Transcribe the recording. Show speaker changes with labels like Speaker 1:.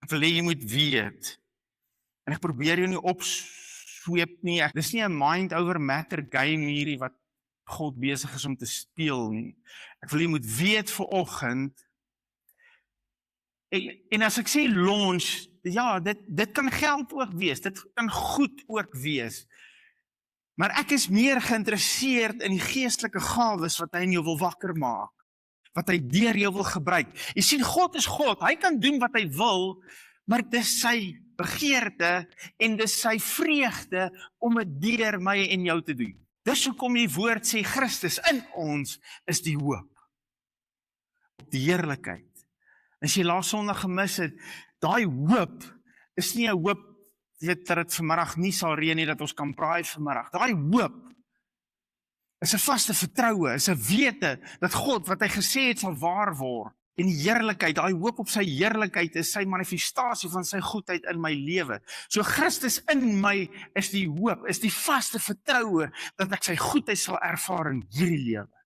Speaker 1: Ek wil hê jy moet weet, en ek probeer jou nie opsweep nie, dis nie 'n mind over matter game hierdie wat God besig is om te speel nie. Ek wil jy moet weet vanoggend, en as ek sê launch, ja, dit kan geld ook wees, dit kan goed ook wees, maar ek is meer geïnteresseerd in die geestelike gawes wat hy in jou wil wakker maak, wat hy deur jou wil gebruik. Jy sien, God is God, hy kan doen wat hy wil, maar dis sy begeerte en dis sy vreugde om dit deur my en jou te doen. Dis hoekom die woord sê, Christus in ons is die hoop op die heerlikheid. As jy laas Sondag gemis het, daai hoop is nie 'n hoop, weet dat dit vanmiddag nie sal reën nie, dat ons kan braai vanmiddag. Daai hoop is 'n vaste vertroue, is 'n wete dat God wat hy gesê het sal waar word. En die heerlikheid, daai hoop op sy heerlikheid is sy manifestasie van sy goedheid in my lewe. So Christus in my is die hoop, is die vaste vertroue dat ek sy goedheid sal ervaar in hierdie lewe.